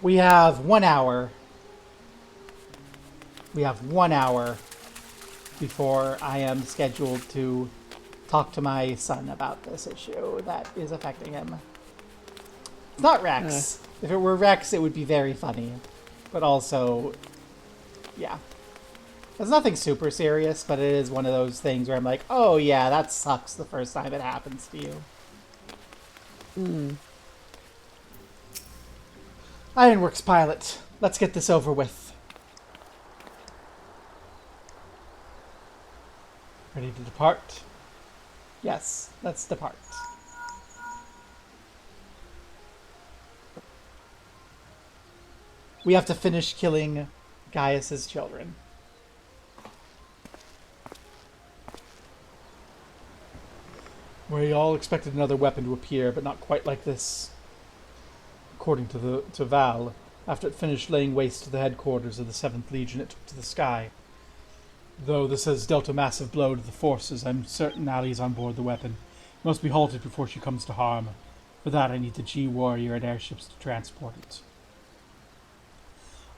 We have 1 hour. We have 1 hour before I am scheduled to talk to my son about this issue that is affecting him. It's not Rex. If it were Rex, it would be very funny. But also, yeah. It's nothing super serious, but it is one of those things where I'm like, oh yeah, that sucks the first time it happens to you. Ironworks pilot, let's get this over with. Ready to depart? Yes, let's depart. We have to finish killing Gaius's children. We all expected another weapon to appear, but not quite like this. According to Val, after it finished laying waste to the headquarters of the 7th Legion, it took to the sky. Though this has dealt a massive blow to the forces, I'm certain Allie's on board the weapon. It must be halted before she comes to harm. For that, I need the G-Warrior and airships to transport it.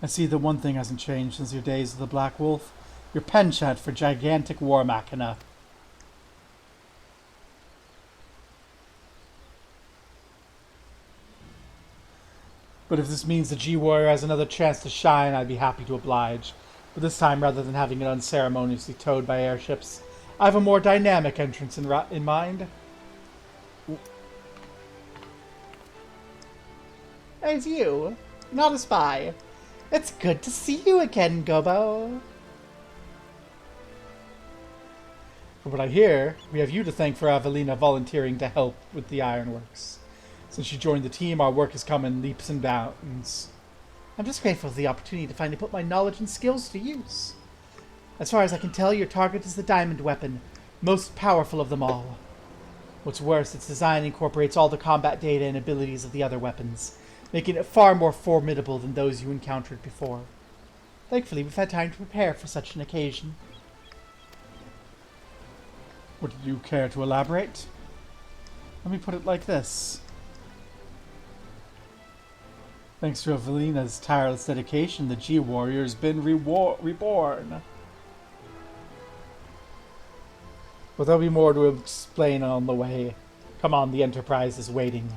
I see that one thing hasn't changed since your days of the Black Wolf. Your penchant for gigantic war machina. But if this means the G-Warrior has another chance to shine, I'd be happy to oblige. But this time, rather than having it unceremoniously towed by airships, I have a more dynamic entrance in mind. There's you, not a spy. It's good to see you again, Gobo. From what I hear, we have you to thank for Avelina volunteering to help with the ironworks. Since she joined the team, our work has come in leaps and bounds. I'm just grateful for the opportunity to finally put my knowledge and skills to use. As far as I can tell, your target is the diamond weapon, most powerful of them all. What's worse, its design incorporates all the combat data and abilities of the other weapons, making it far more formidable than those you encountered before. Thankfully, we've had time to prepare for such an occasion. Would you care to elaborate? Let me put it like this. Thanks to Evelina's tireless dedication, the G-Warrior has been reborn. But there'll be more to explain on the way. Come on, the Enterprise is waiting.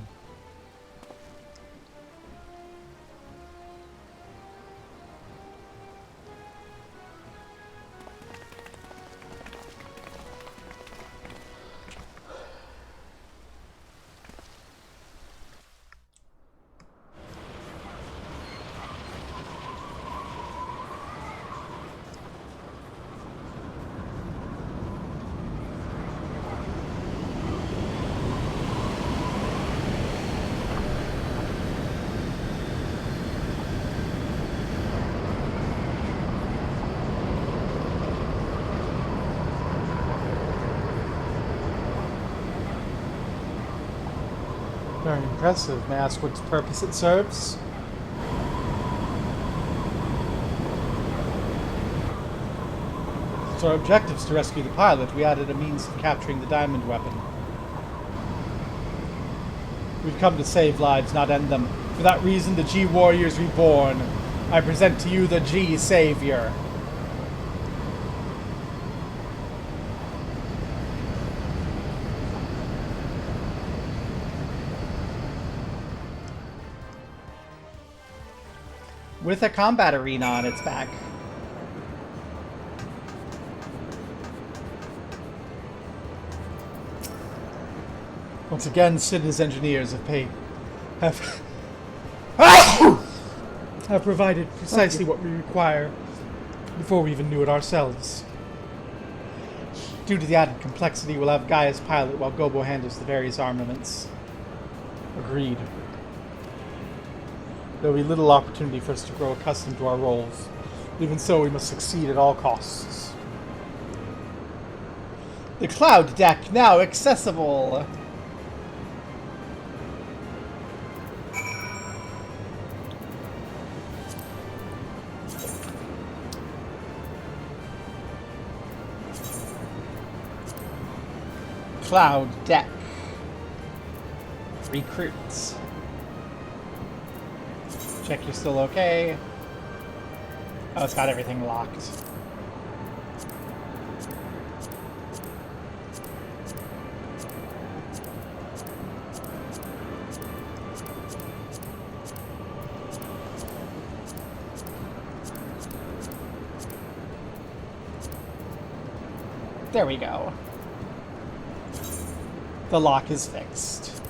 Very impressive. May I ask what purpose it serves? So our objective is to rescue the pilot. We added a means of capturing the diamond weapon. We've come to save lives, not end them. For that reason, the G-Warrior is reborn. I present to you the G-Savior. With a combat arena on its back. Once again, Sidney's engineers have provided precisely what we require before we even knew it ourselves. Due to the added complexity, we'll have Gaius pilot while Gobo handles the various armaments. Agreed. There will be little opportunity for us to grow accustomed to our roles. Even so, we must succeed at all costs. The cloud deck now accessible! Cloud deck. Recruits. Check you're still okay. Oh, it's got everything locked. There we go. The lock is fixed.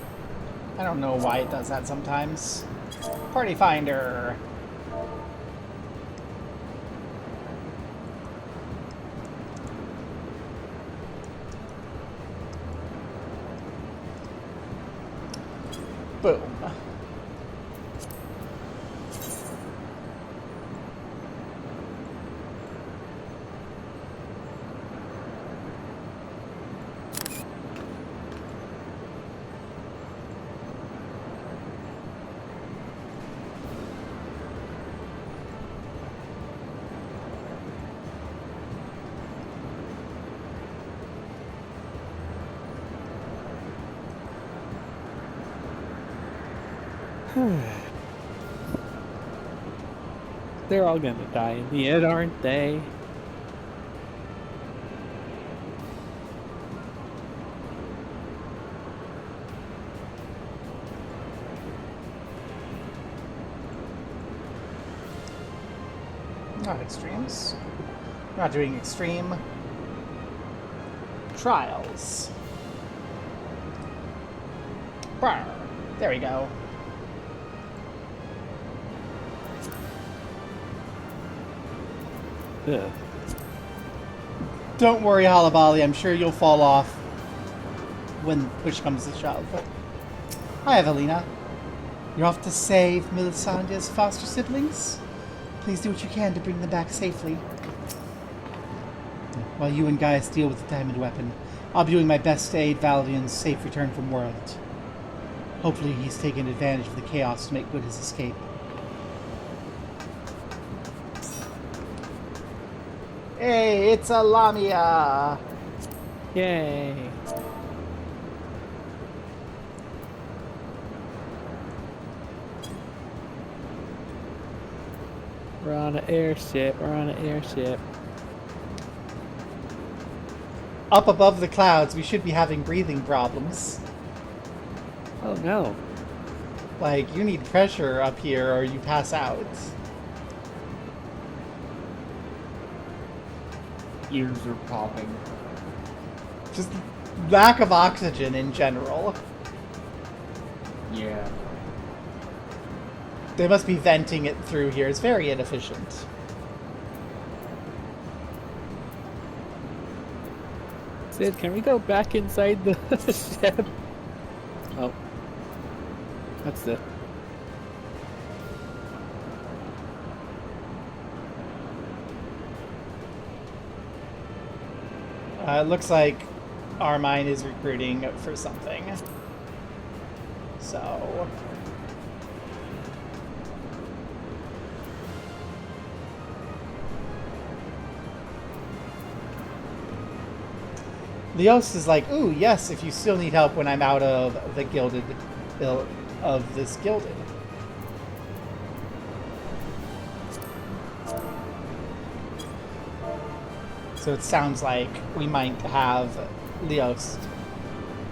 I don't know why it does that sometimes. Party finder. Boom. They're all gonna die in the end, aren't they? Not extremes. We're not doing extreme trials. Brr. There we go. Ugh. Don't worry, Halabali. I'm sure you'll fall off when push comes to shove. Hi, Evelina. You're off to save Melisandre's foster siblings? Please do what you can to bring them back safely. While you and Gaius deal with the diamond weapon, I'll be doing my best to aid Valdian's safe return from World. Hopefully he's taken advantage of the chaos to make good his escape. Hey, it's a Lamia! Yay! We're on an airship. We're on an airship. Up above the clouds, we should be having breathing problems. Oh no! Like, you need pressure up here or you pass out. Ears are popping. Just lack of oxygen in general. Yeah. They must be venting it through here. It's very inefficient. Sid, can we go back inside the ship? Oh. That's it. It looks like Armine is recruiting for something. So... Leos is like, ooh, yes, if you still need help when I'm out of the gilded... of this gilded. So it sounds like we might have Leos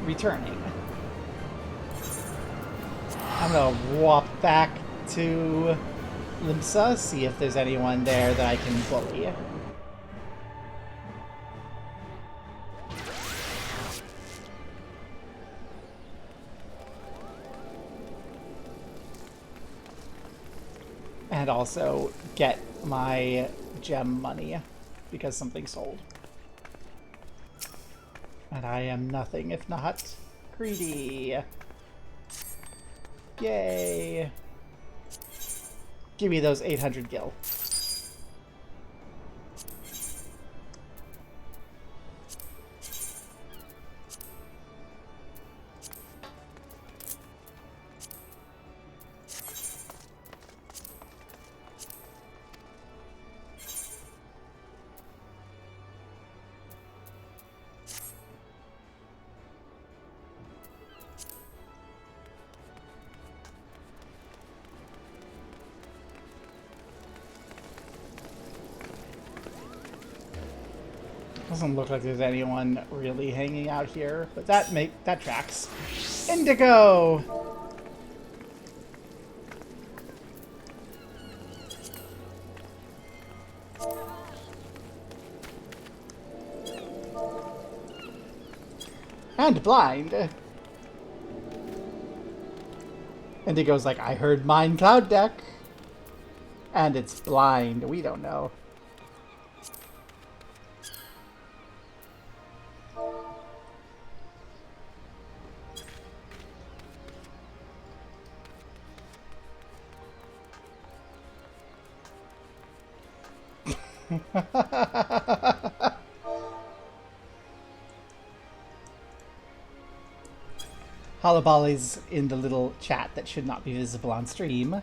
returning. I'm gonna walk back to Limsa, see if there's anyone there that I can bully. And also get my gem money because something sold. And I am nothing if not greedy. Yay! Give me those 800 gil. Doesn't look like there's anyone really hanging out here, but that tracks. Indigo! And blind. Indigo's like, I heard mine cloud deck. And it's blind. We don't know. Halabally's in the little chat that should not be visible on stream.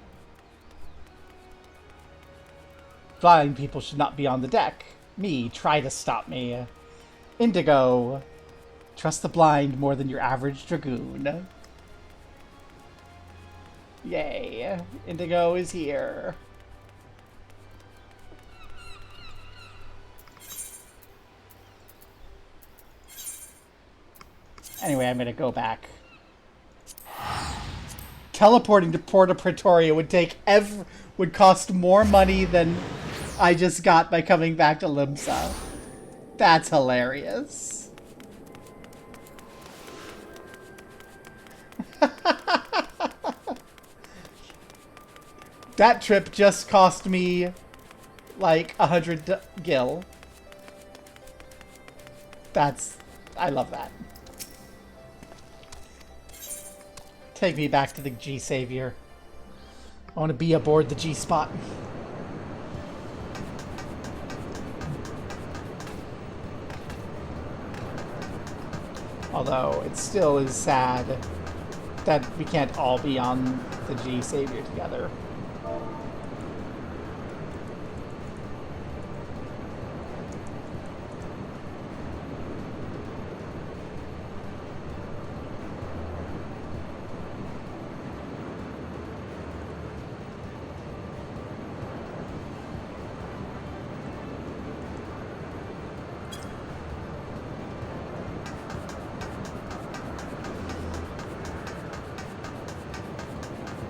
Blind people should not be on the deck. Me, try to stop me. Indigo, trust the blind more than your average dragoon. Yay, Indigo is here. Anyway, I'm gonna go back. Teleporting to Porta Pretoria would cost more money than I just got by coming back to Limsa. That's hilarious. That trip just cost me like 100 gil. I love that. Take me back to the G Savior. I want to be aboard the G Spot. Although it still is sad that we can't all be on the G Savior together.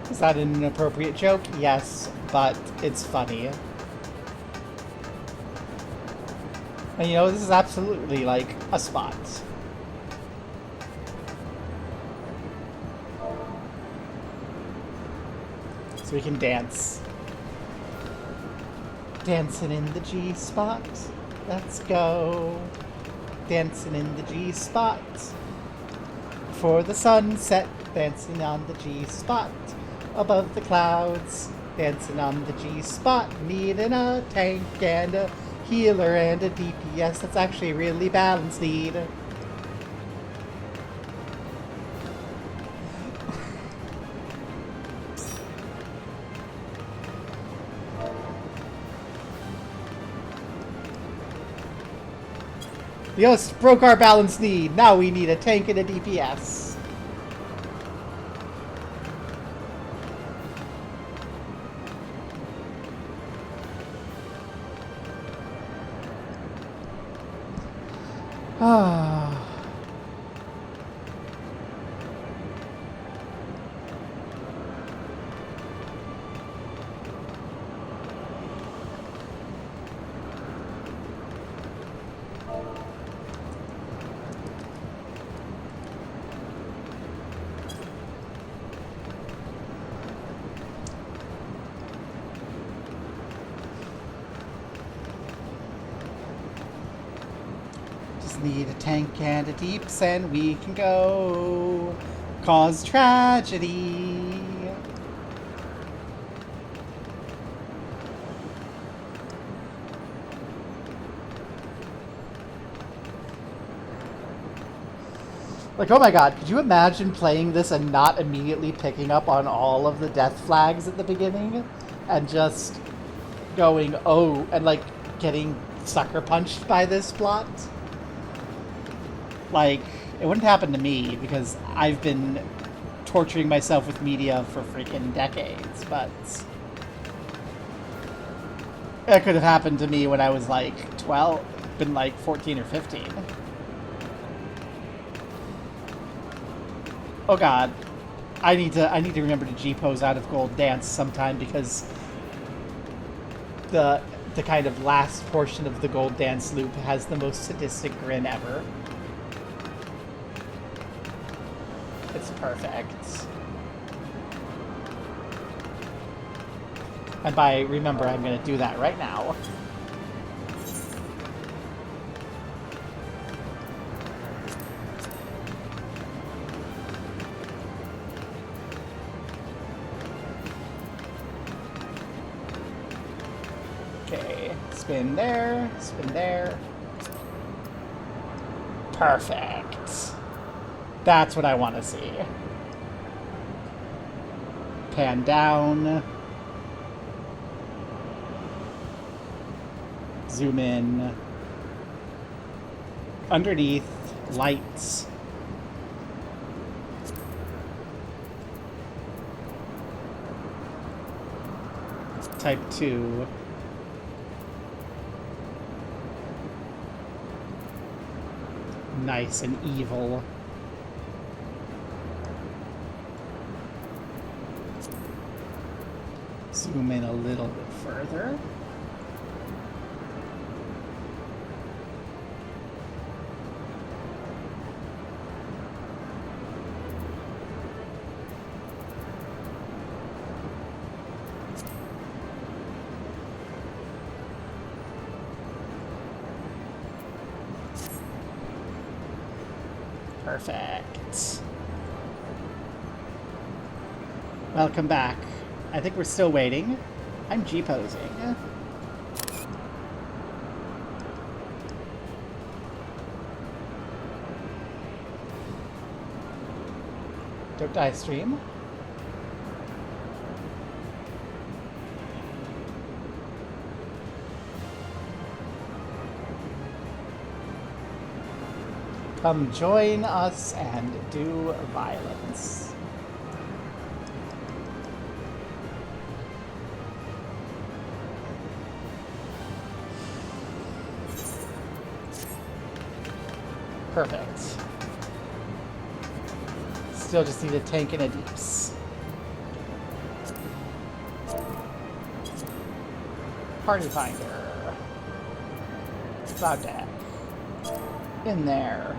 Is that an inappropriate joke? Yes, but it's funny. And you know, this is absolutely like a spot. So we can dance. Dancing in the G spot. Let's go. Dancing in the G spot. For the sunset, dancing on the G spot. Above the clouds, dancing on the G spot, needing a tank and a healer and a DPS that's actually really balanced need. The host broke our balance need. Now we need a tank and a DPS. Ah. Need a tank and a deeps and we can go cause tragedy. Like, oh my god, could you imagine playing this and not immediately picking up on all of the death flags at the beginning and just going, oh, and like getting sucker punched by this plot? Like, it wouldn't happen to me because I've been torturing myself with media for freaking decades, but it could have happened to me when I was like 12, up in like 14 or 15. Oh god. I need to remember to G-pose out of Gold Dance sometime, because the kind of last portion of the Gold Dance loop has the most sadistic grin ever. It's perfect. And by remember, I'm going to do that right now. Okay, spin there, spin there. Perfect. That's what I want to see. Pan down. Zoom in. Underneath. Lights. Type 2. Nice and evil. Zoom in a little bit further. Perfect. Welcome back. I think we're still waiting. I'm G-posing. Don't die, stream. Come join us and do violence. Perfect. Still just need a tank and a deeps. Party finder. Cloud deck. In there.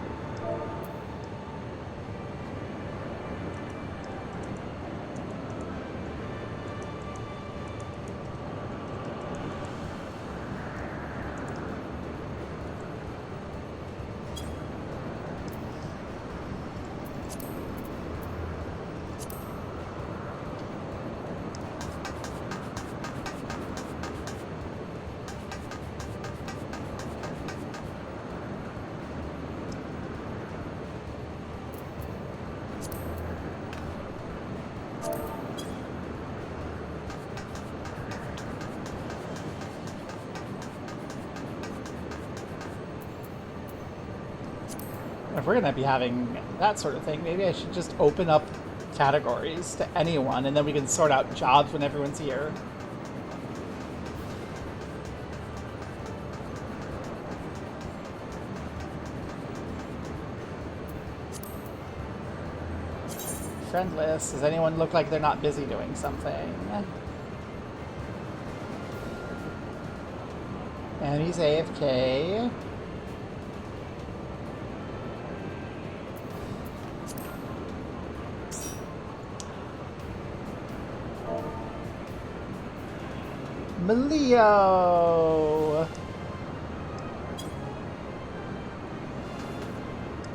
If we're going to be having that sort of thing, maybe I should just open up categories to anyone, and then we can sort out jobs when everyone's here. Friend list. Does anyone look like they're not busy doing something? And he's AFK. Leo!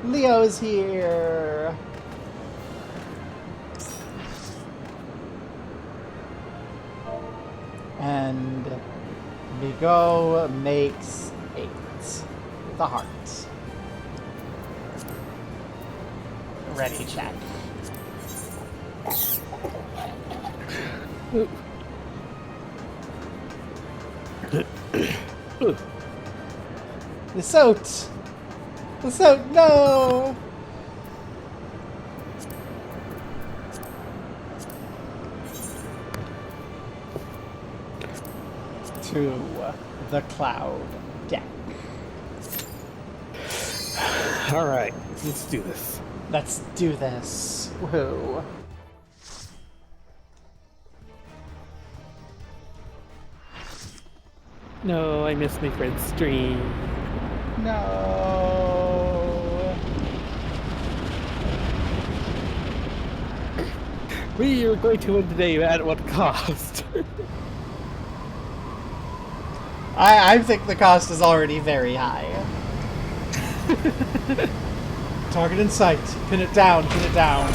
Leo's here! And Migo makes 8. The heart. Ready, check. The soat! The soat, no! To the cloud deck. Alright, let's do this. Let's do this. Woohoo. No, I missed my friend's stream. No. We are going to win today at what cost? I think the cost is already very high. Target in sight. Pin it down, pin it down.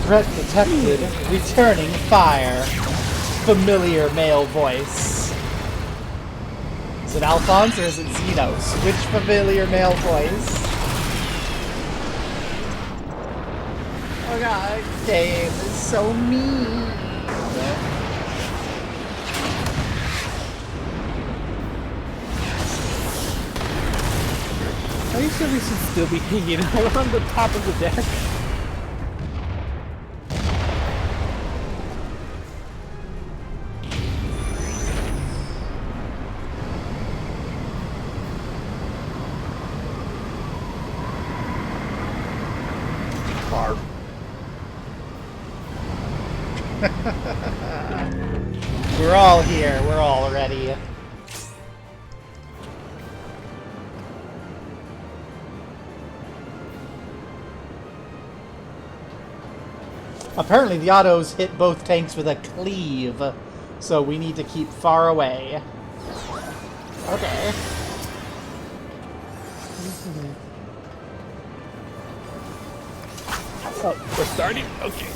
Threat detected. Returning fire. Familiar male voice. Is it Alphonse or is it Xenos? Which familiar male voice? Oh god, game is so mean. Are you sure we should still be hanging out on the top of the deck? Barf. We're all here. We're all ready. Apparently the autos hit both tanks with a cleave, so we need to keep far away. Okay. Oh, we're starting? Okay.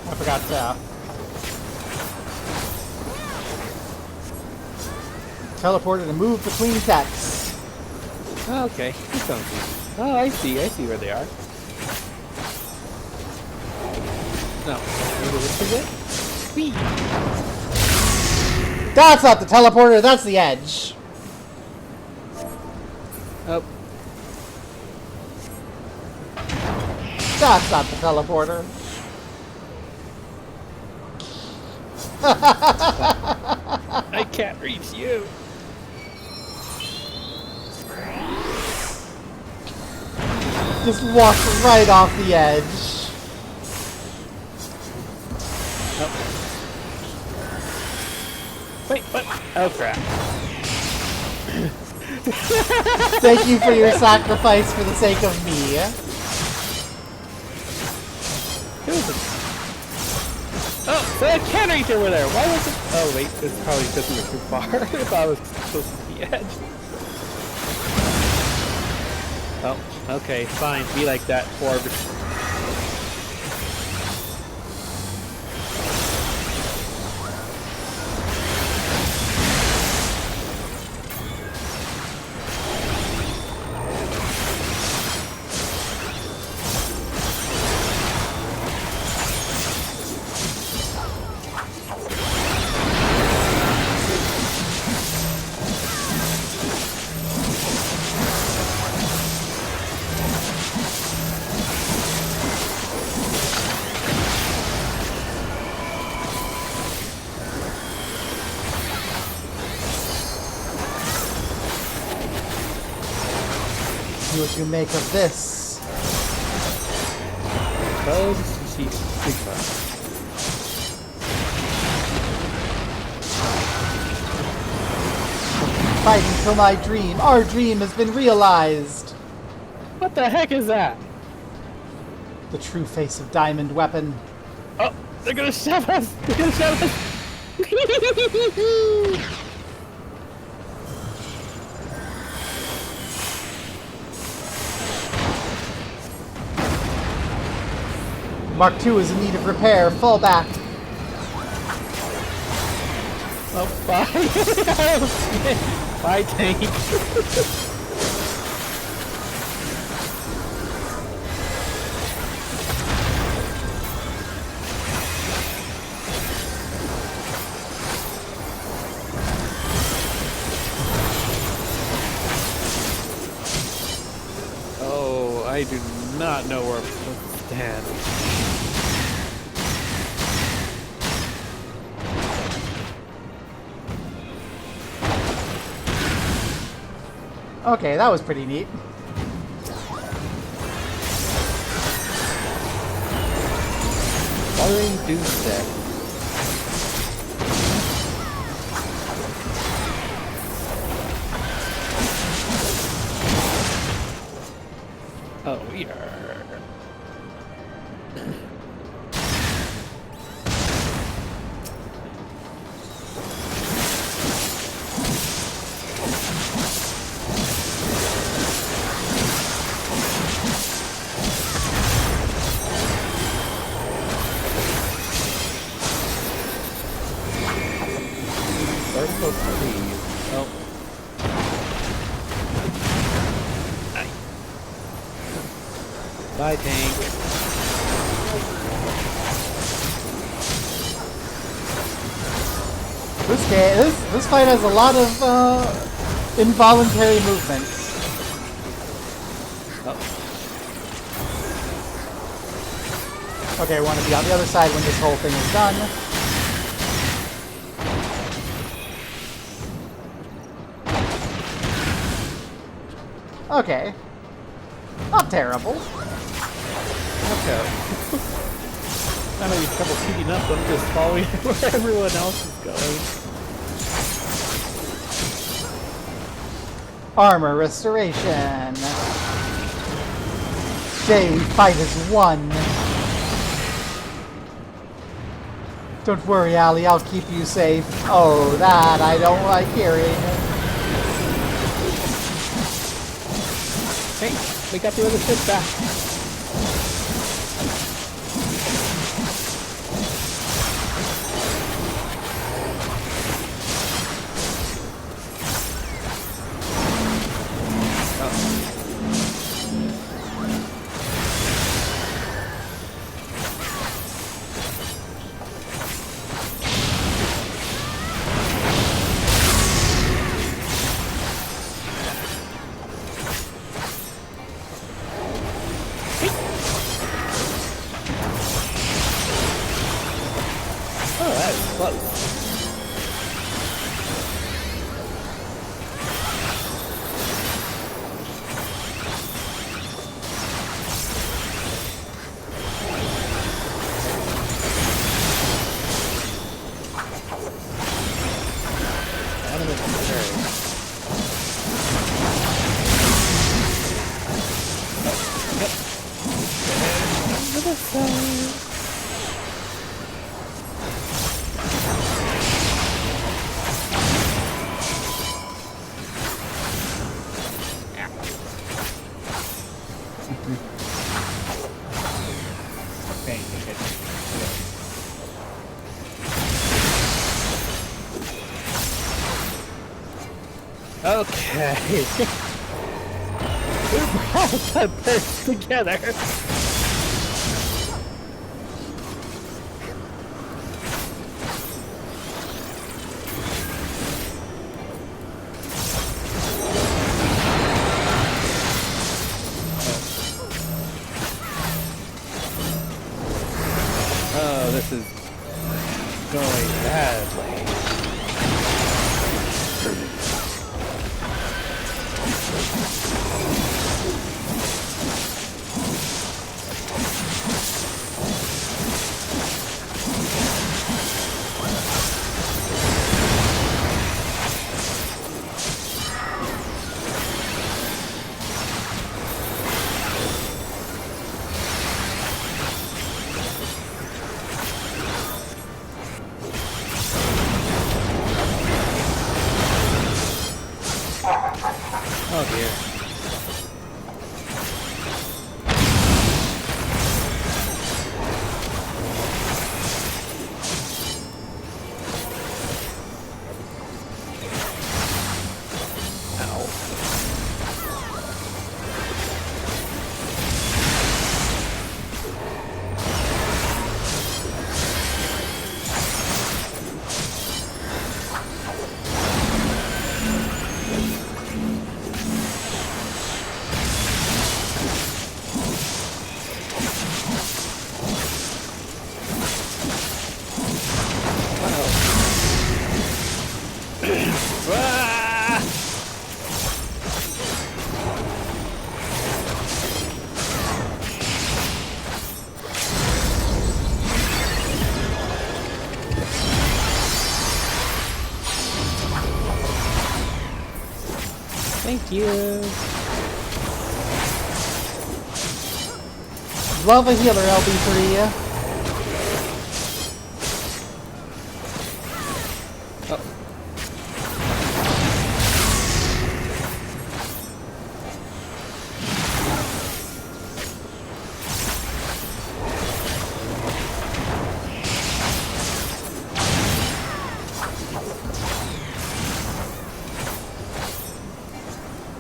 I forgot to teleported to move between decks. Oh, okay. That sounds good. Oh, I see where they are. No. Maybe this is it? Whee! That's not the teleporter, that's the edge. Oh. That's not the teleporter. I can't reach you. Just walk right off the edge. Oh. Wait, what? Oh, crap. Thank you for your sacrifice for the sake of me. Oh, so I can reach over there. Why was it? Oh, wait, it's probably because we were too far. I thought I was close to the edge. Oh, okay, fine. Be like that, Forbes. See what you make of this. Oh, she Sigma. Fight until my dream. Our dream has been realized. What the heck is that? The true face of Diamond Weapon. Oh, they're gonna shove us! They're gonna shove us! Mark II is in need of repair. Fall back. Oh, bye! Bye, tank! I do not know where I'm supposed to stand. Okay, that was pretty neat. Following Doomsday. Oh, we are. Oh. Bye, tank. This fight has a lot of involuntary movements. Oh. Okay, we want to be on the other side when this whole thing is done. Okay. Not terrible. Okay. I'm having trouble keeping up. I'm just following where everyone else is going. Armor restoration. Day fight is won. Don't worry, Allie, I'll keep you safe. Oh, that I don't like hearing. Hey, we got the other ship back. Oh, that was close. Animate concern. Yep. To the side. Okay. We brought that burst together. Oh, this is going badly. Oh dear. Thank you. Love a healer, LB3. Oh.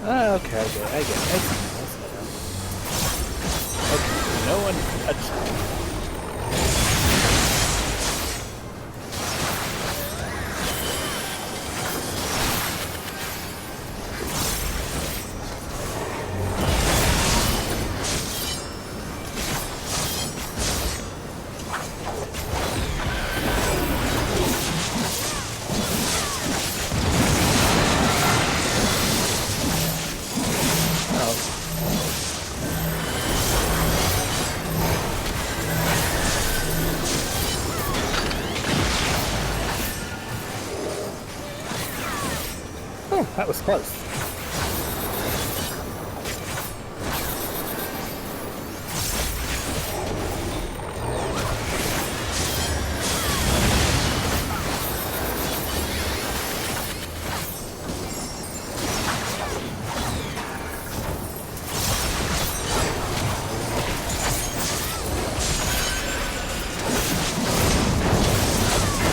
Okay, I get it. I see. Okay, no one touched me. Oh, that was close.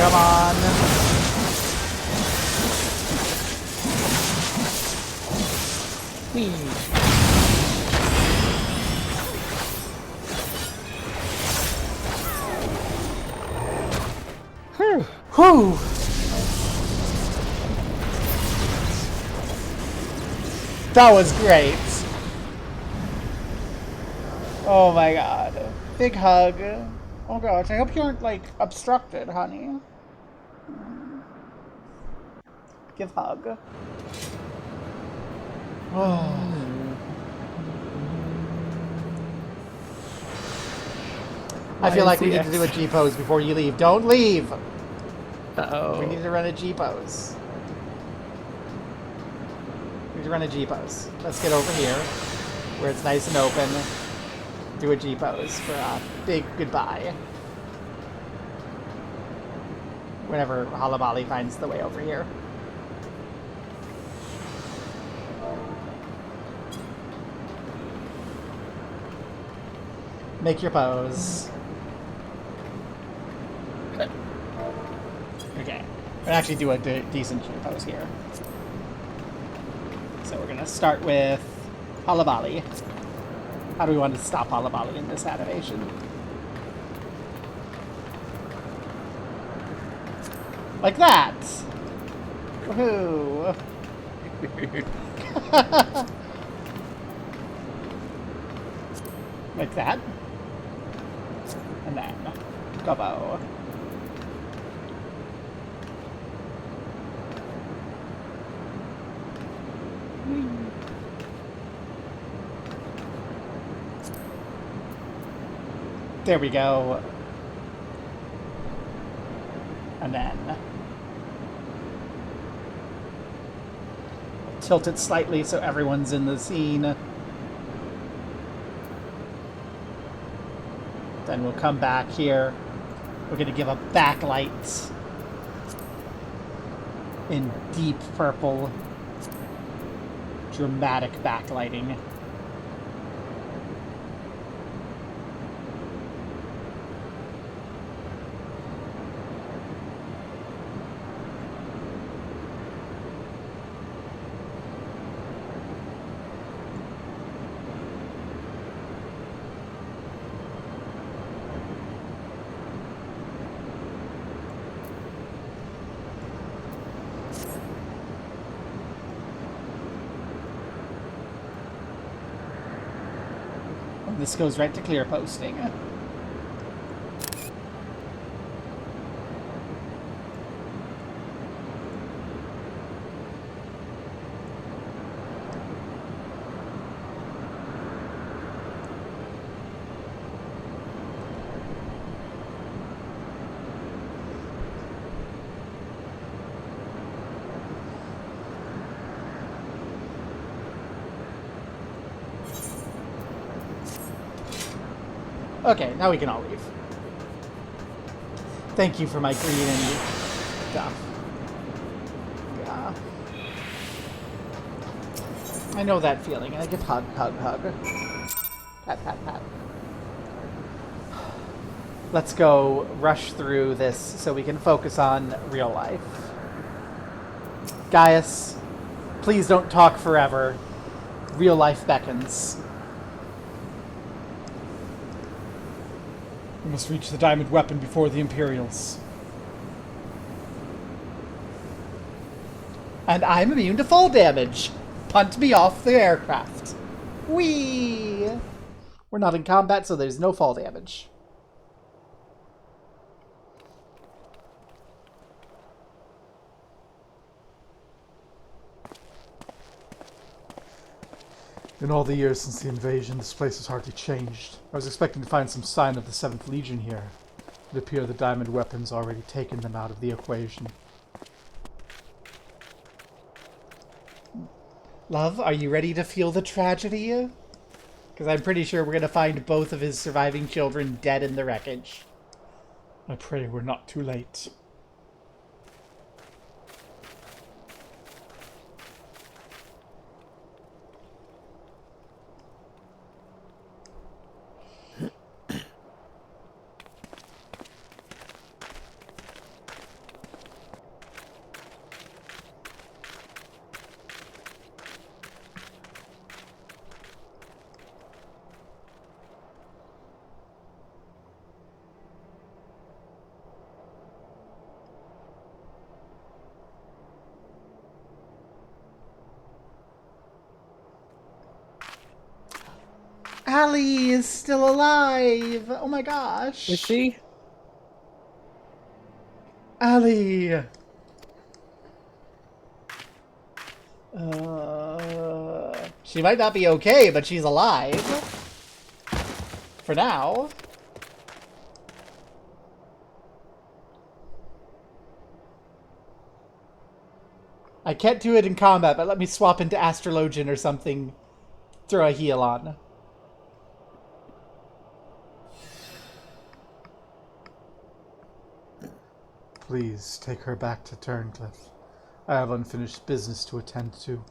Come on. Whee. Whew. That was great. Oh my god. Big hug. Oh gosh, I hope you aren't, like, obstructed, honey. Give hug. Oh. I feel like we need to do a G-pose before you leave. Don't leave! Uh-oh. We need to run a G-pose. We need to run a G-pose. Let's get over here, where it's nice and open. Do a G-pose for a big goodbye. Whenever Halabali finds the way over here. Make your pose. Okay. We'll actually do a decent pose here. So we're gonna start with Halabali. How do we want to stop Halabali in this animation? Like that! Woohoo! Like that. And then, Gobbo. There we go. And then tilt it slightly so everyone's in the scene. Then we'll come back here. We're going to give a backlight in deep purple. Dramatic backlighting. This goes right to clear posting. Okay, now we can all leave. Thank you for my green and stuff. Yeah. I know that feeling. I give hug, hug, hug. Pat, pat, pat. Let's go rush through this so we can focus on real life. Gaius, please don't talk forever. Real life beckons. We must reach the diamond weapon before the Imperials. And I'm immune to fall damage. Punt me off the aircraft. Whee! We're not in combat, so there's no fall damage. In all the years since the invasion, this place has hardly changed. I was expecting to find some sign of the 7th Legion here. It appears the diamond weapon's already taken them out of the equation. Love, are you ready to feel the tragedy? Because I'm pretty sure we're going to find both of his surviving children dead in the wreckage. I pray we're not too late. Allie is still alive! Oh my gosh! Is she? Allie! She might not be okay, but she's alive. For now. I can't do it in combat, but let me swap into Astrologian or something. Throw a heal on. Please take her back to Turncliffe. I have unfinished business to attend to.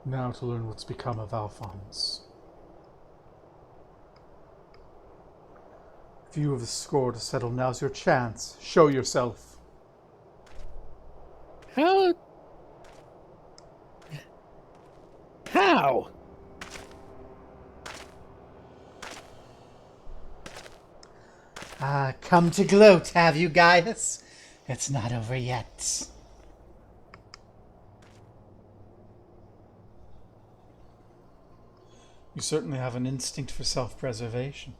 Now to learn what's become of Alphonse. If you have a score to settle, now's your chance. Show yourself. How? How? Come to gloat, have you, Gaius? It's not over yet. You certainly have an instinct for self-preservation.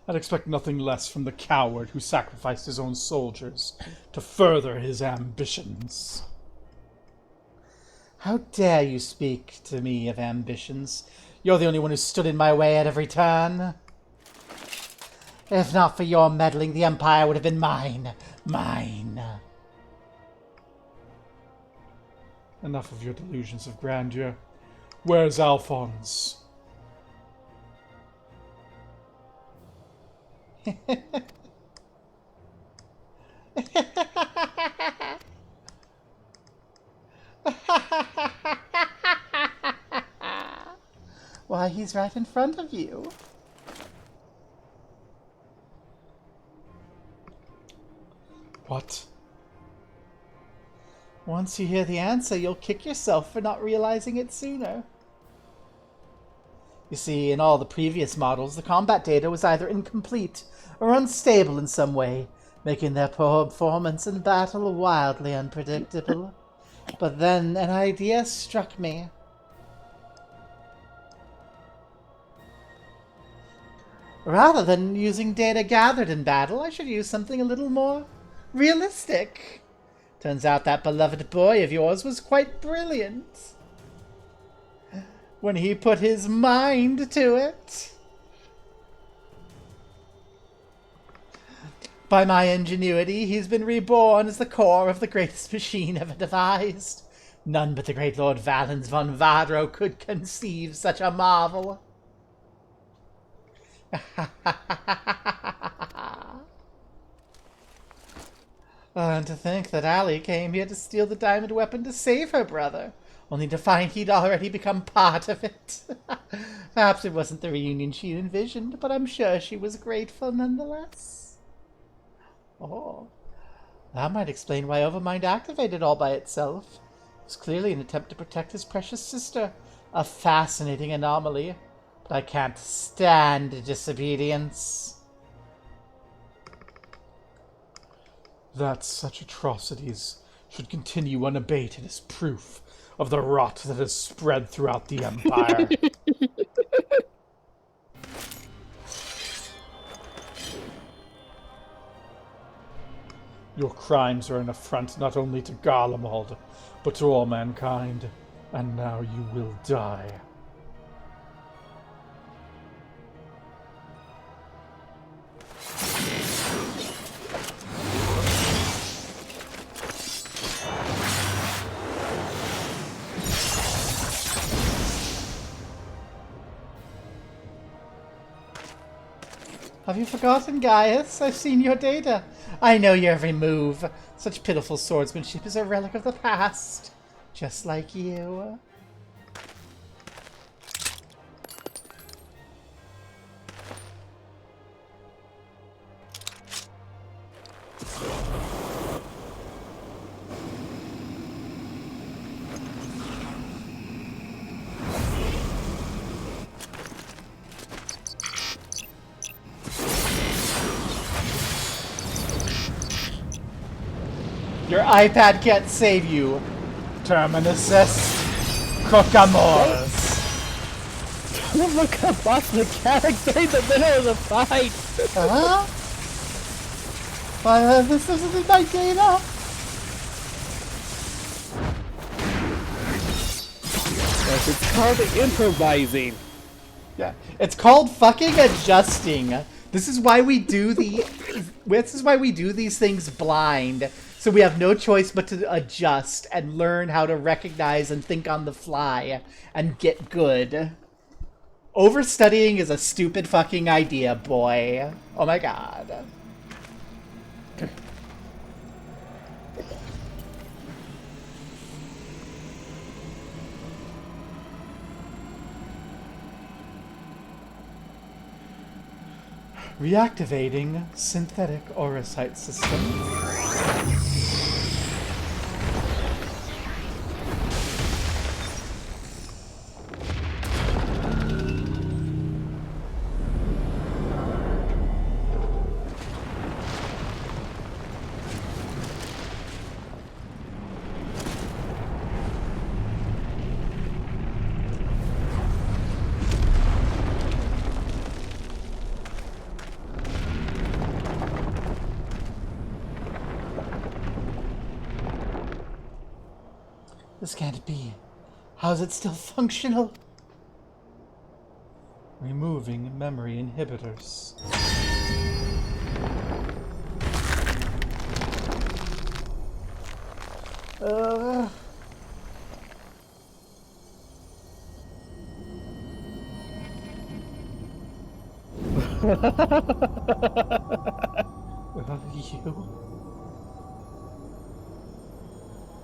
I'd expect nothing less from the coward who sacrificed his own soldiers to further his ambitions. How dare you speak to me of ambitions? You're the only one who stood in my way at every turn. If not for your meddling, the Empire would have been mine. Mine. Enough of your delusions of grandeur. Where's Alphonse? Why, he's right in front of you. What? Once you hear the answer, you'll kick yourself for not realizing it sooner. You see, in all the previous models, the combat data was either incomplete or unstable in some way, making their performance in battle wildly unpredictable. But then an idea struck me. Rather than using data gathered in battle, I should use something a little more realistic. Turns out that beloved boy of yours was quite brilliant when he put his mind to it. By my ingenuity, he's been reborn as the core of the greatest machine ever devised. None but the great Lord Valens von Vadro could conceive such a marvel. And to think that Allie came here to steal the diamond weapon to save her brother, only to find he'd already become part of it. Perhaps it wasn't the reunion she envisioned, but I'm sure she was grateful nonetheless. Oh, that might explain why Overmind activated all by itself. It was clearly an attempt to protect his precious sister. A fascinating anomaly, but I can't stand disobedience. That such atrocities should continue unabated is proof of the rot that has spread throughout the Empire. Your crimes are an affront not only to Garlemald, but to all mankind, and now you will die. Have you forgotten, Gaius? I've seen your data. I know your every move. Such pitiful swordsmanship is a relic of the past. Just like you. Your iPad can't save you. Terminus Crocamores. Look up off the character in the middle of the fight. Huh? This isn't in my data. Yes, it's called improvising. Yeah, it's called fucking adjusting. This is why we do these things blind. So we have no choice but to adjust and learn how to recognize and think on the fly and get good. Overstudying is a stupid fucking idea, boy. Oh my god. Reactivating synthetic orocyte system. This can't be. How is it still functional? Removing memory inhibitors. You?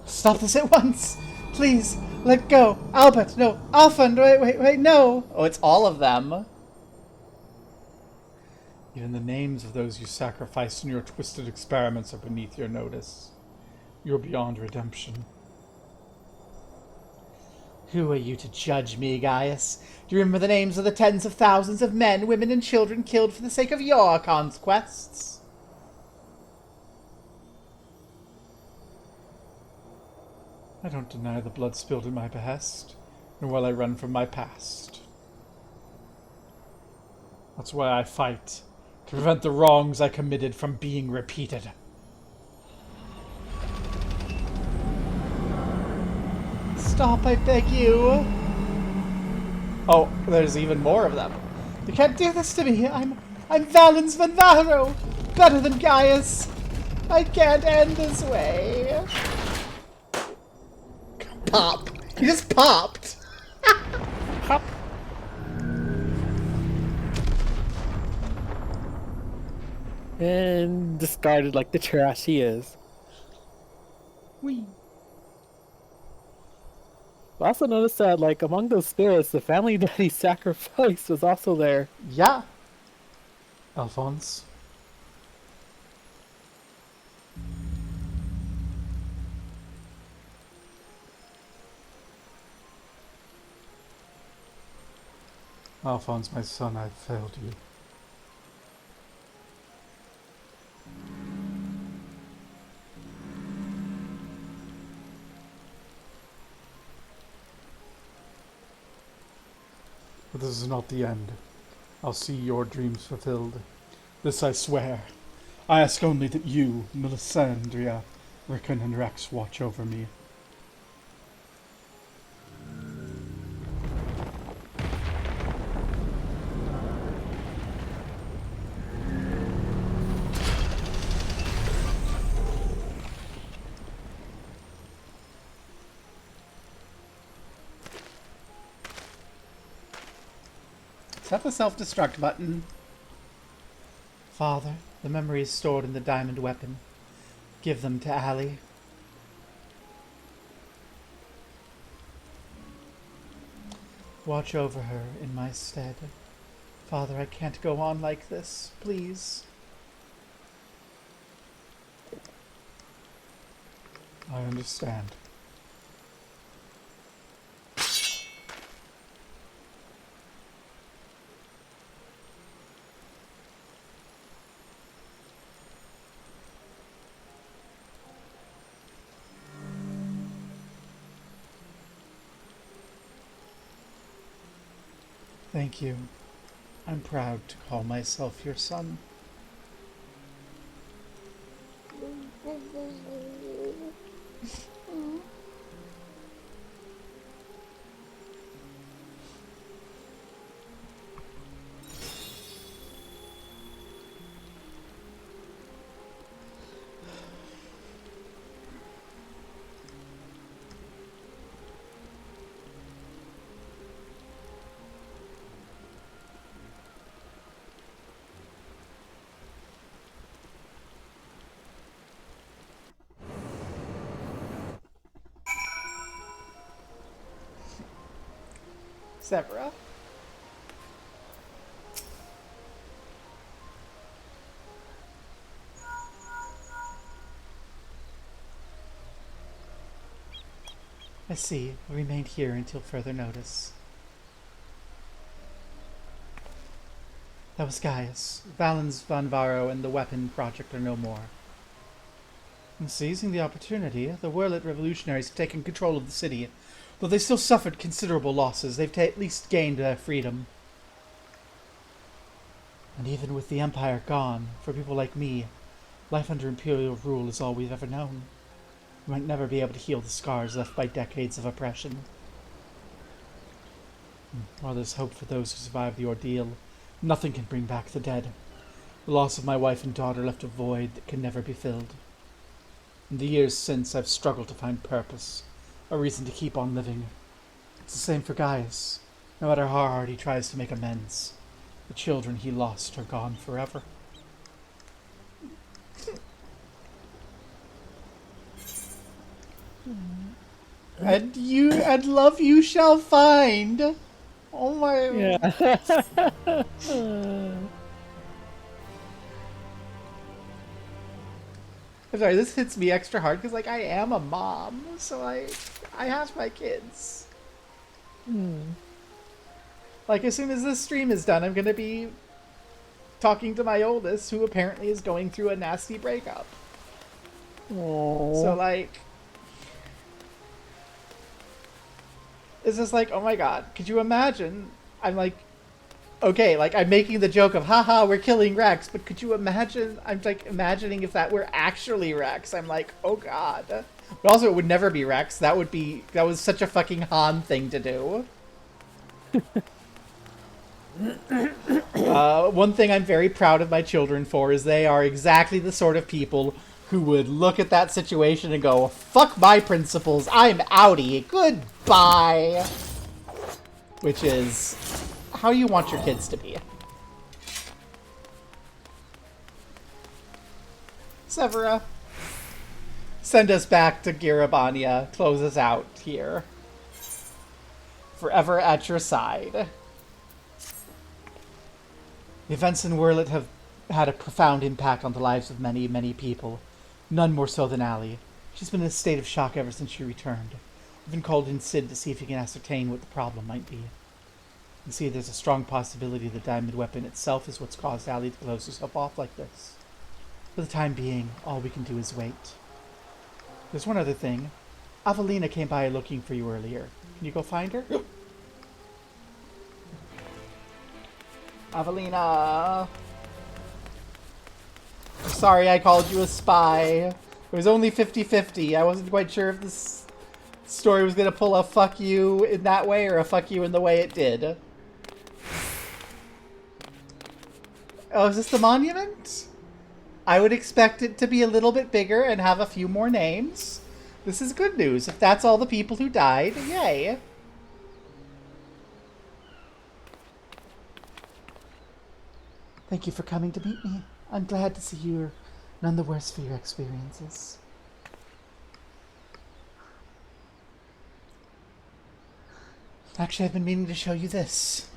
Stop this at once! Please, let go! Albert, no! Alpha, wait, no! Oh, it's all of them. Even the names of those you sacrificed in your twisted experiments are beneath your notice. You're beyond redemption. Who are you to judge me, Gaius? Do you remember the names of the tens of thousands of men, women, and children killed for the sake of your conquests? I don't deny the blood spilled in my behest, nor will I run from my past. That's why I fight. To prevent the wrongs I committed from being repeated. Stop, I beg you. Oh, there's even more of them. You can't do this to me. I'm Valens von Varro. Better than Gaius. I can't end this way. Pop. He just popped. Hop. And discarded like the trash he is. Whee. I also noticed that, like, among those spirits, the family that he sacrificed was also there. Yeah. Alphonse. Alphonse, my son, I've failed you. But this is not the end. I'll see your dreams fulfilled. This I swear. I ask only that you, Melisandria, Rickon, and Rex watch over me. Is that the self-destruct button? Father, the memories stored in the diamond weapon. Give them to Allie. Watch over her in my stead. Father, I can't go on like this. Please. I understand. Thank you. I'm proud to call myself your son. Severa? I see. I remained here until further notice. That was Gaius. Valens von Varro and the Weapon Project are no more. In seizing the opportunity, the Whirlit revolutionaries have taken control of the city. Though they still suffered considerable losses, they've at least gained their freedom. And even with the Empire gone, for people like me, life under Imperial rule is all we've ever known. We might never be able to heal the scars left by decades of oppression. While there's hope for those who survive the ordeal, nothing can bring back the dead. The loss of my wife and daughter left a void that can never be filled. In the years since, I've struggled to find purpose, a reason to keep on living. It's the same for Gaius. No matter how hard he tries to make amends, the children he lost are gone forever. And love you shall find. Oh my. Yeah. I'm sorry, this hits me extra hard because, like, I am a mom, so I have my kids. Like, as soon as this stream is done, I'm gonna be talking to my oldest, who apparently is going through a nasty breakup. Aww. So, like, it's just like, oh my god, could you imagine? I'm like okay, like, I'm making the joke of, haha, we're killing Rex, but could you imagine, I'm, like, imagining if that were actually Rex. I'm like, oh god. But also, it would never be Rex. That was such a fucking Han thing to do. One thing I'm very proud of my children for is they are exactly the sort of people who would look at that situation and go, fuck my principles, I'm outie, goodbye. Which is how you want your kids to be. Severa, send us back to Girabania. Close us out here. Forever at your side. The events in Wurlet have had a profound impact on the lives of many, many people. None more so than Allie. She's been in a state of shock ever since she returned. We've been called in Sid to see if he can ascertain what the problem might be. You see, there's a strong possibility the diamond weapon itself is what's caused Allie to close herself off like this. For the time being, all we can do is wait. There's one other thing. Avelina came by looking for you earlier. Can you go find her? Avelina! I'm sorry I called you a spy. It was only 50-50. I wasn't quite sure if this story was going to pull a fuck you in that way or a fuck you in the way it did. Oh, is this the monument? I would expect it to be a little bit bigger and have a few more names. This is good news. If that's all the people who died, yay. Thank you for coming to meet me. I'm glad to see you're none the worse for your experiences. Actually, I've been meaning to show you this.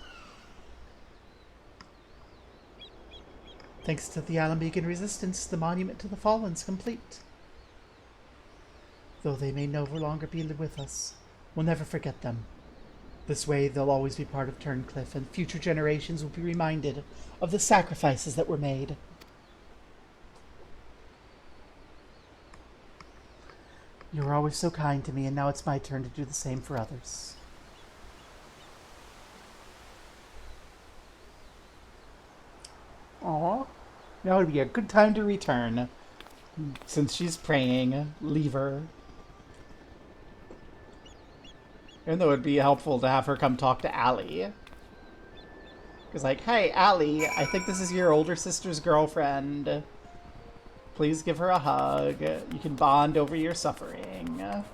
Thanks to the Alambegan resistance, the monument to the fallen's complete. Though they may no longer be with us, we'll never forget them. This way, they'll always be part of Turncliffe, and future generations will be reminded of the sacrifices that were made. You were always so kind to me, and now it's my turn to do the same for others. Aww. Now would be a good time to return. Since she's praying, leave her. Even though it would be helpful to have her come talk to Allie. Because like, hey, Allie, I think this is your older sister's girlfriend. Please give her a hug. You can bond over your suffering. I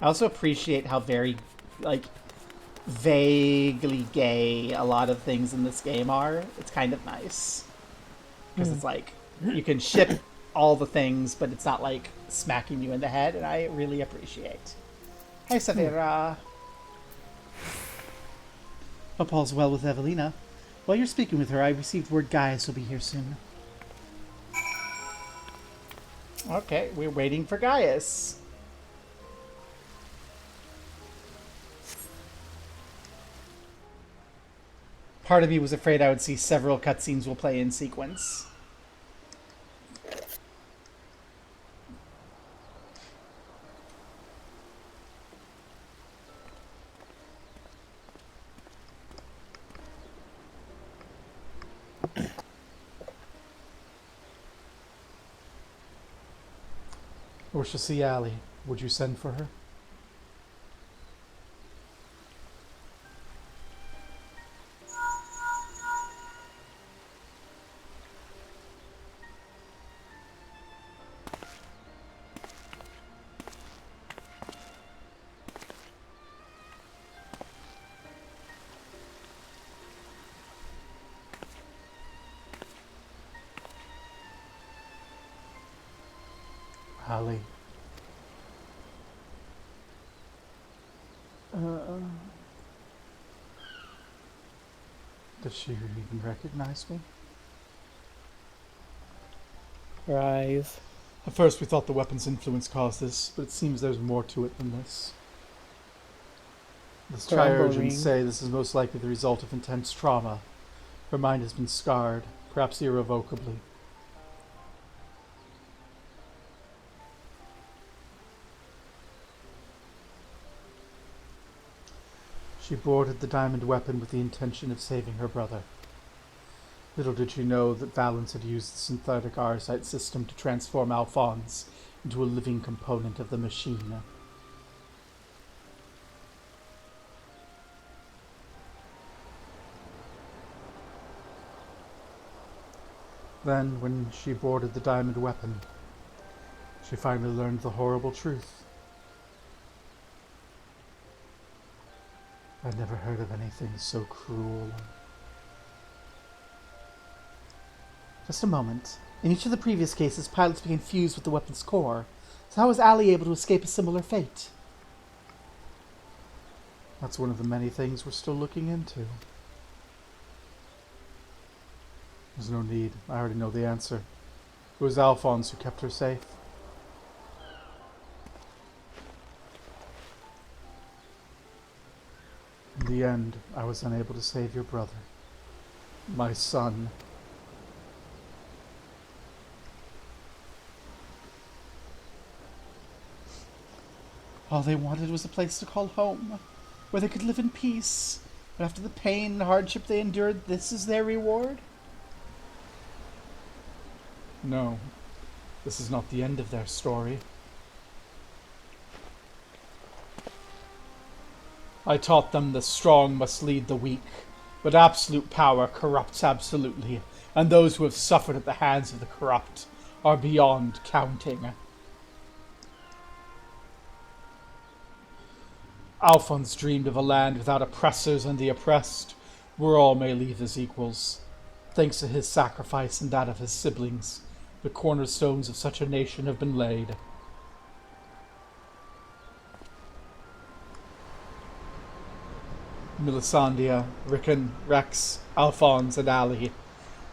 also appreciate how very, like, vaguely gay a lot of things in this game are. It's kind of nice. Because it's like, you can ship all the things, but it's not like smacking you in the head, and I really appreciate. Hey, Severa. Hope all's well with Evelina. While you're speaking with her, I received word Gaius will be here soon. Okay, we're waiting for Gaius. Part of me was afraid I would see several cutscenes will play in sequence. Or shall see Allie. Would you send for her? Allie. Does she even recognize me? Her eyes. At first we thought the weapon's influence caused this, but it seems there's more to it than this. The Triurgens say this is most likely the result of intense trauma. Her mind has been scarred, perhaps irrevocably. She boarded the diamond weapon with the intention of saving her brother. Little did she know that Valens had used the synthetic Arsite system to transform Alphonse into a living component of the machine. Then, when she boarded the diamond weapon, she finally learned the horrible truth. I'd never heard of anything so cruel. Just a moment. In each of the previous cases, pilots became fused with the weapon's core. So how was Allie able to escape a similar fate? That's one of the many things we're still looking into. There's no need. I already know the answer. It was Alphonse who kept her safe. In the end, I was unable to save your brother. My son. All they wanted was a place to call home, where they could live in peace. But after the pain and hardship they endured, this is their reward? No, this is not the end of their story. I taught them the strong must lead the weak, but absolute power corrupts absolutely, and those who have suffered at the hands of the corrupt are beyond counting. Alphonse dreamed of a land without oppressors and the oppressed, where all may live as equals. Thanks to his sacrifice and that of his siblings, the cornerstones of such a nation have been laid. Melisandre, Rickon, Rex, Alphonse, and Ali.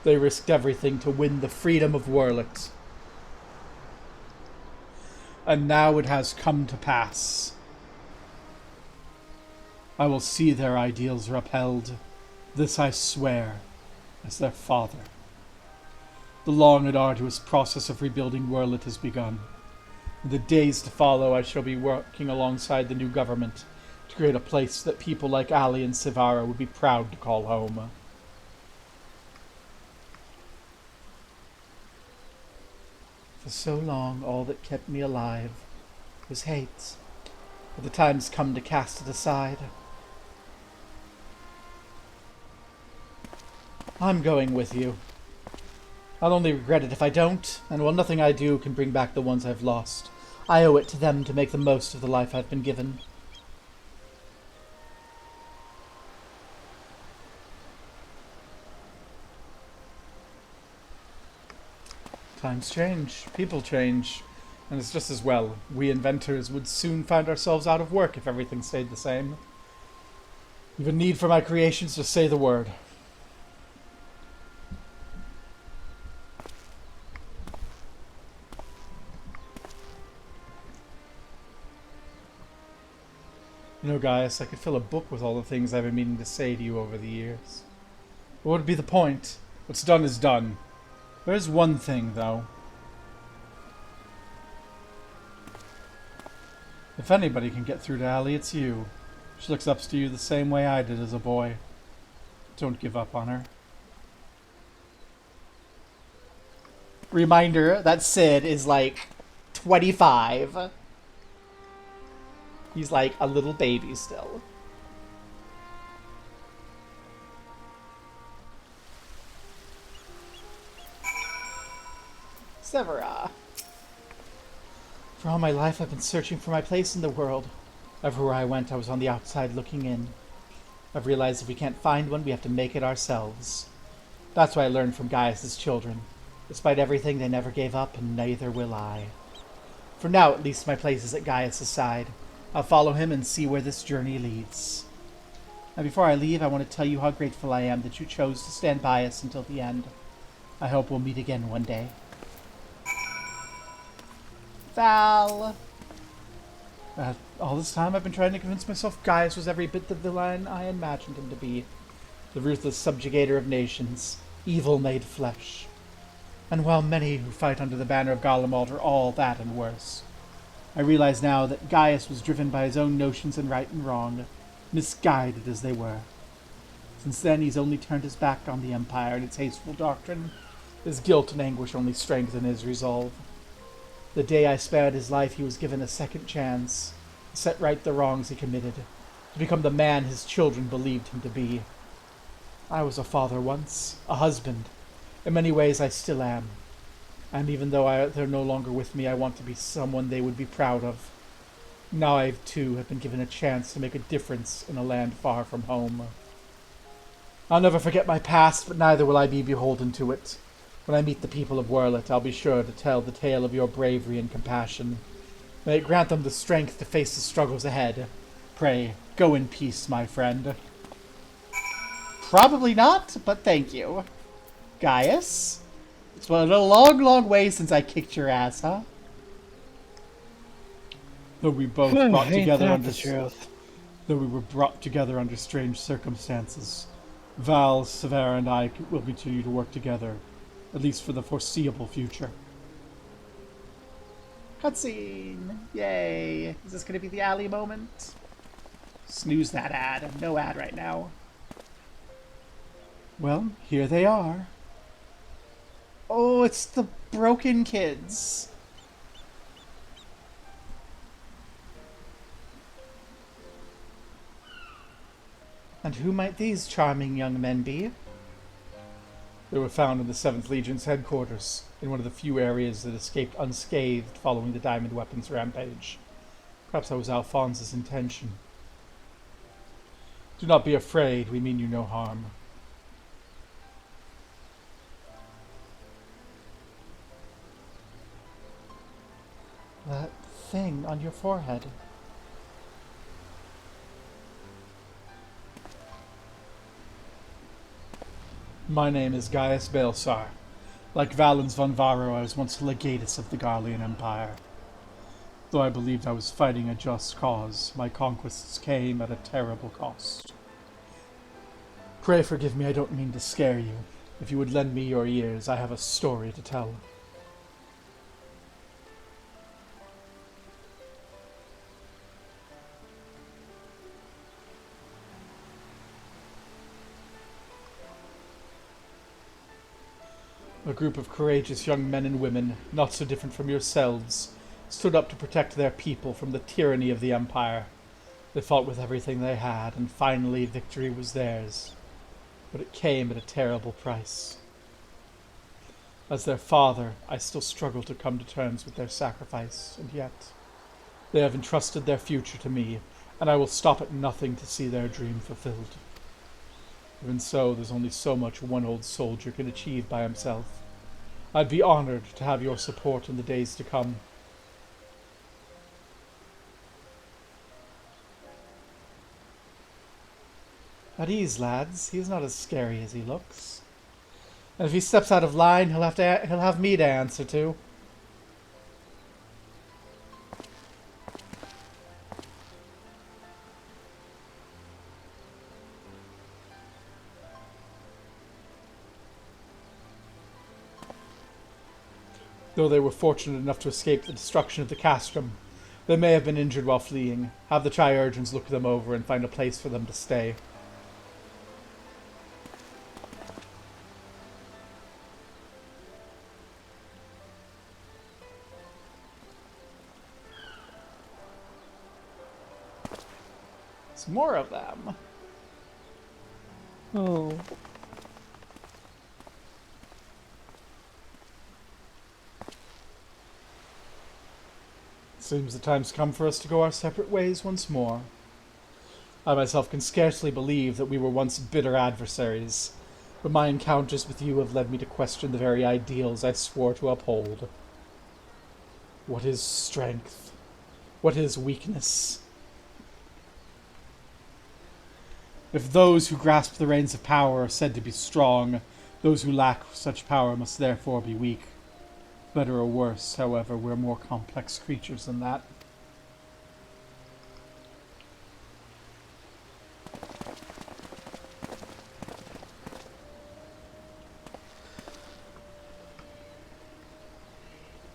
They risked everything to win the freedom of Werlet. And now it has come to pass. I will see their ideals upheld. This I swear, as their father. The long and arduous process of rebuilding Werlet has begun. In the days to follow, I shall be working alongside the new government to create a place that people like Ali and Sivara would be proud to call home. For so long, all that kept me alive was hate. But the time's come to cast it aside. I'm going with you. I'll only regret it if I don't, and while nothing I do can bring back the ones I've lost, I owe it to them to make the most of the life I've been given. Times change, people change, and it's just as well. We inventors would soon find ourselves out of work if everything stayed the same. You've a need for my creations, just say the word. You know, Gaius, I could fill a book with all the things I've been meaning to say to you over the years. But what would be the point? What's done is done. There is one thing, though. If anybody can get through to Allie, it's you. She looks up to you the same way I did as a boy. Don't give up on her. Reminder that Sid is like 25. He's like a little baby still. Severa. For all my life, I've been searching for my place in the world. Everywhere I went, I was on the outside looking in. I've realized if we can't find one, we have to make it ourselves. That's what I learned from Gaius' children. Despite everything, they never gave up, and neither will I. For now, at least, my place is at Gaius' side. I'll follow him and see where this journey leads. Now, before I leave, I want to tell you how grateful I am that you chose to stand by us until the end. I hope we'll meet again one day. Val! All this time I've been trying to convince myself Gaius was every bit the villain I imagined him to be. The ruthless subjugator of nations, evil made flesh. And while many who fight under the banner of Garlemald are all that and worse, I realize now that Gaius was driven by his own notions in right and wrong. misguided as they were. Since then, he's only turned his back on the Empire and its hasteful doctrine. His guilt and anguish only strengthen his resolve. The day I spared his life, he was given a second chance to set right the wrongs he committed, to become the man his children believed him to be. I was a father once, a husband. In many ways, I still am. And even though they're no longer with me, I want to be someone they would be proud of. Now I, too, have been given a chance to make a difference in a land far from home. I'll never forget my past, but neither will I be beholden to it. When I meet the people of Werlet, I'll be sure to tell the tale of your bravery and compassion. May it grant them the strength to face the struggles ahead. Pray, go in peace, my friend. Probably not, but thank you. Gaius? It's been a long, long way since I kicked your ass, huh? Though we both brought together under Though we were brought together under strange circumstances, Val, Severa, and I will continue to work together, at least for the foreseeable future. Cutscene! Yay! Is this going to be the alley moment? Snooze that ad. No ad right now. Well, here they are. Oh, it's the broken kids. And who might these charming young men be? They were found in the 7th Legion's headquarters, in one of the few areas that escaped unscathed following the Diamond Weapons rampage. Perhaps that was Alphonse's intention. Do not be afraid, we mean you no harm. That thing on your forehead. My name is Gaius Baelsar. Like Valens von Varro, I was once legatus of the Garlean Empire. Though I believed I was fighting a just cause, my conquests came at a terrible cost. Pray forgive me, I don't mean to scare you. If you would lend me your ears, I have a story to tell. A group of courageous young men and women, not so different from yourselves, stood up to protect their people from the tyranny of the Empire. They fought with everything they had, and finally victory was theirs. But it came at a terrible price. As their father, I still struggle to come to terms with their sacrifice, and yet they have entrusted their future to me, and I will stop at nothing to see their dream fulfilled. Even so, there's only so much one old soldier can achieve by himself. I'd be honored to have your support in the days to come. At ease, lads. He's not as scary as he looks. And if he steps out of line, he'll have me to answer to. Though they were fortunate enough to escape the destruction of the castrum, they may have been injured while fleeing. Have the Tri-Urgents look them over and find a place for them to stay. Some more of them. Oh. Seems the time's come for us to go our separate ways once more. I myself can scarcely believe that we were once bitter adversaries, but my encounters with you have led me to question the very ideals I swore to uphold. What is strength? What is weakness? If those who grasp the reins of power are said to be strong, those who lack such power must therefore be weak. Better or worse, however, we're more complex creatures than that.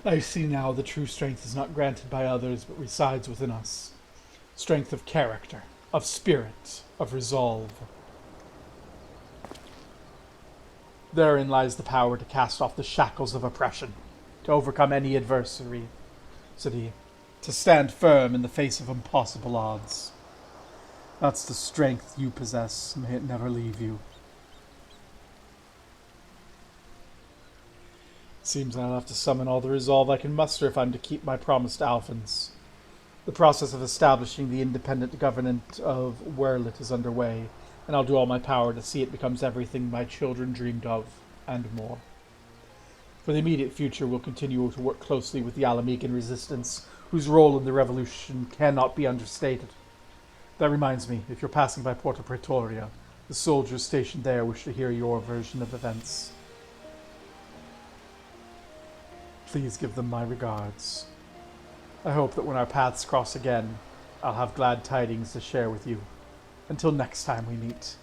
I see now the true strength is not granted by others, but resides within us. Strength of character, of spirit, of resolve. Therein lies the power to cast off the shackles of oppression, to overcome any adversary, to stand firm in the face of impossible odds. That's the strength you possess. May it never leave you. Seems I'll have to summon all the resolve I can muster if I'm to keep my promise to Alphans. The process of establishing the independent government of Werlit is underway, and I'll do all my power to see it becomes everything my children dreamed of, and more. For the immediate future, we'll continue to work closely with the Alamegan resistance, whose role in the revolution cannot be understated. That reminds me, if you're passing by Porta Praetoria, the soldiers stationed there wish to hear your version of events. Please give them my regards. I hope that when our paths cross again, I'll have glad tidings to share with you. Until next time we meet.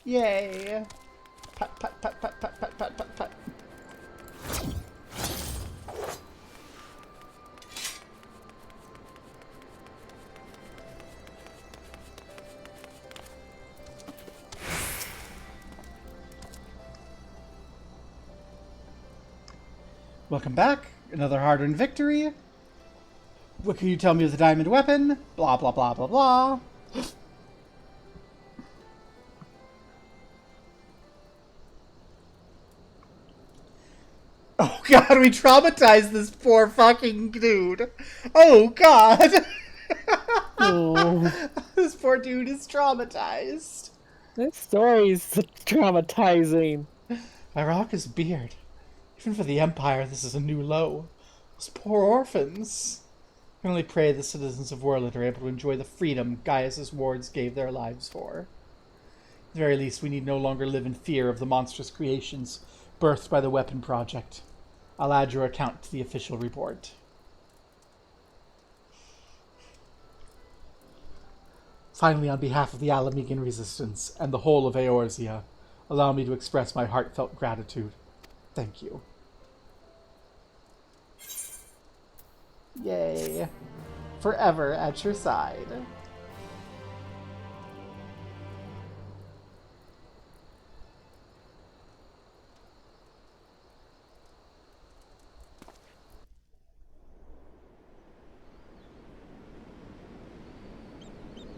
Yay! Pat, pat, pat, pat, pat, pat, pat, pat, pat. Welcome back. Another hard-earned victory. What can you tell me of the diamond weapon? Blah, blah, blah, blah, blah. Oh god, we traumatized this poor fucking dude. Oh god. Oh, This poor dude is traumatized. this story's traumatizing. I rock his beard. Even for the Empire, this is a new low. Those poor orphans. I can only pray the citizens of Werlit are able to enjoy the freedom Gaius's wards gave their lives for. At the very least, we need no longer live in fear of the monstrous creations birthed by the weapon project. I'll add your account to the official report. Finally, on behalf of the Alamegan resistance and the whole of Eorzea, allow me to express my heartfelt gratitude. Thank you. Yay. Forever at your side.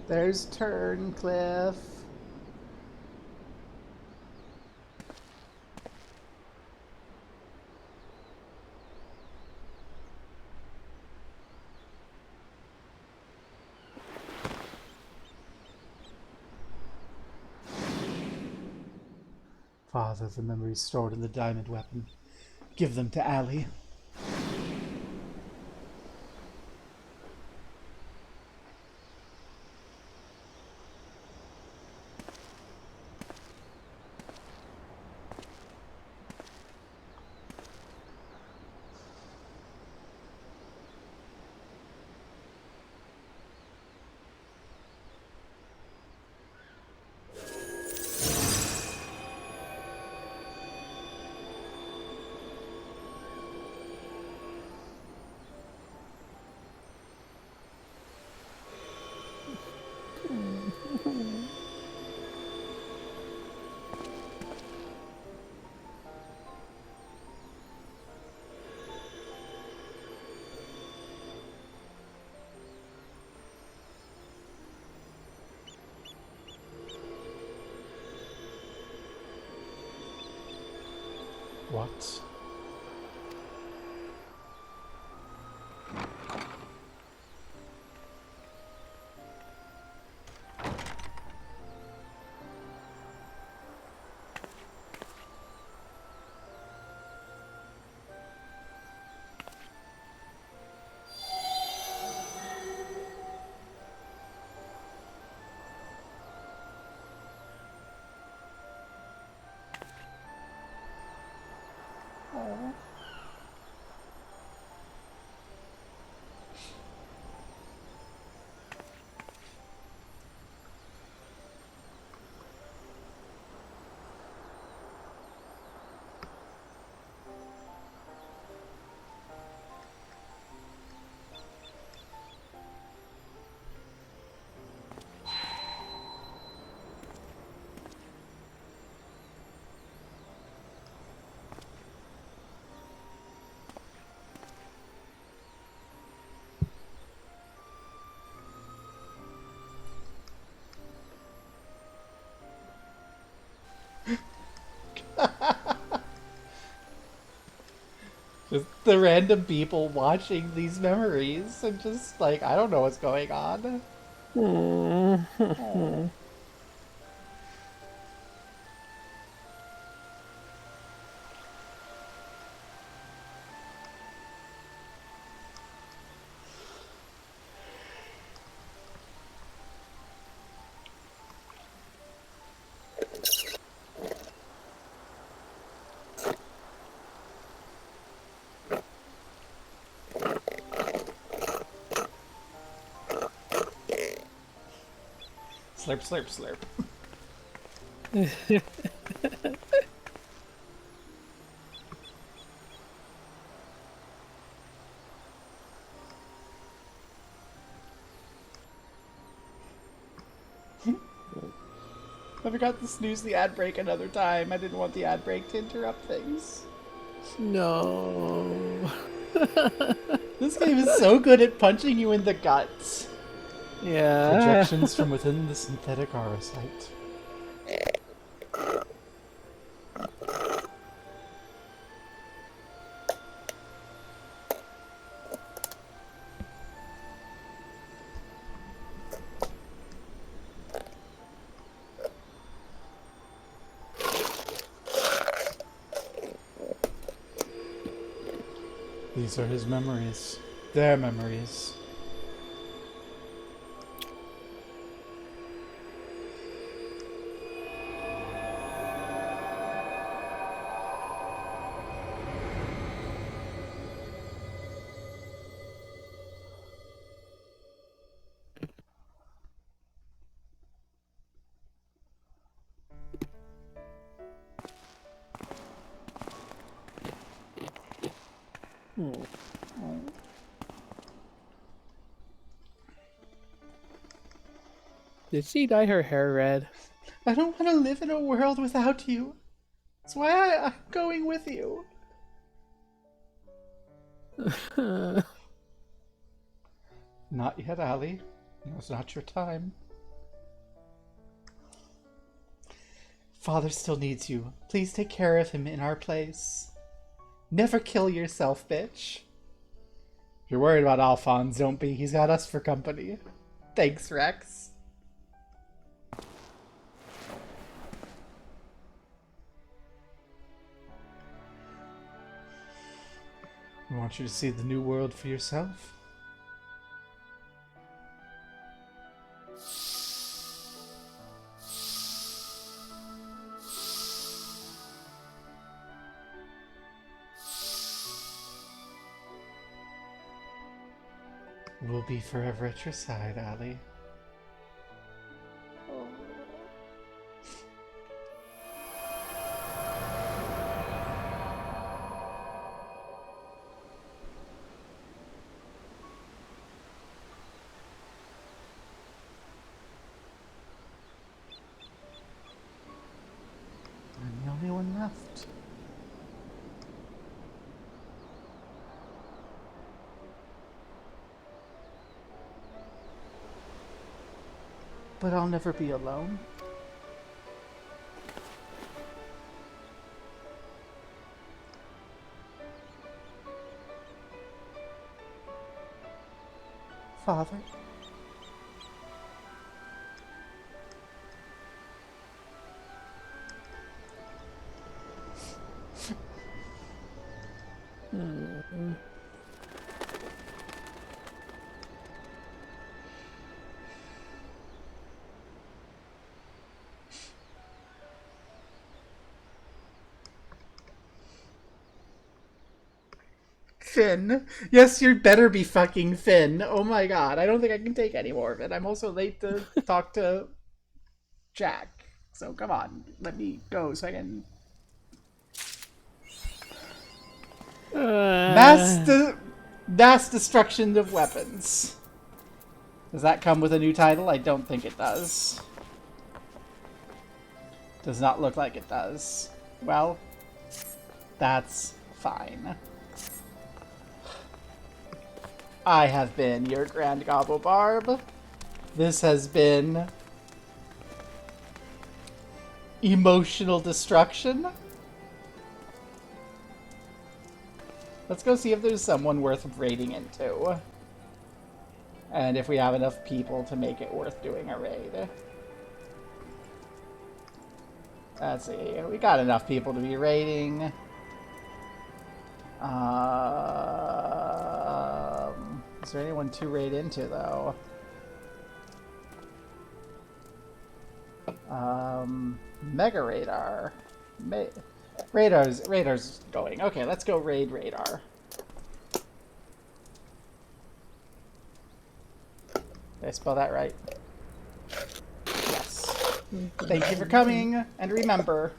There's Turncliffe. Father, the memories stored in the diamond weapon. Give them to Allie. What? the random people watching these memories and just like, I don't know what's going on. Oh. Slurp, slurp, slurp. I forgot to snooze the ad break another time. I didn't want the ad break to interrupt things. No. This game is so good at punching you in the guts. Yeah. Projections from within the synthetic aura site. These are his memories. Their memories. Did she dye her hair red? I don't want to live in a world without you. That's why I'm going with you. Not yet, Allie. It's not your time. Father still needs you. Please take care of him in our place. Never kill yourself, bitch. If you're worried about Alphonse, don't be. He's got us for company. Thanks, Rex. I want you to see the new world for yourself. We'll be forever at your side, Allie. I'm the only one left. But I'll never be alone. Father? Finn. Yes, you better be fucking Finn. Oh my god, I don't think I can take any more of it. I'm also late to talk to Jack. So come on, let me go so I can... Mass destruction of weapons. Does that come with a new title? I don't think it does. Does not look like it does. Well, that's fine. I have been your Grand Gobble Barb. This has been emotional destruction. Let's go see if there's someone worth raiding into. And if we have enough people to make it worth doing a raid. Let's see. We got enough people to be raiding. Is there anyone to raid into, though? Mega Radar. Radar's going. Okay, let's go raid Radar. Did I spell that right? Yes. Thank you for coming, and remember.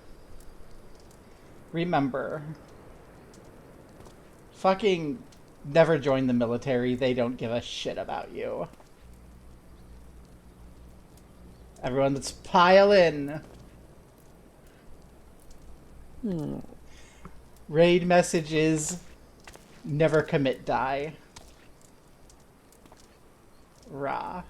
Fucking never join the military. They don't give a shit about you. Everyone, let's pile in. Raid messages. Never commit die. Rah.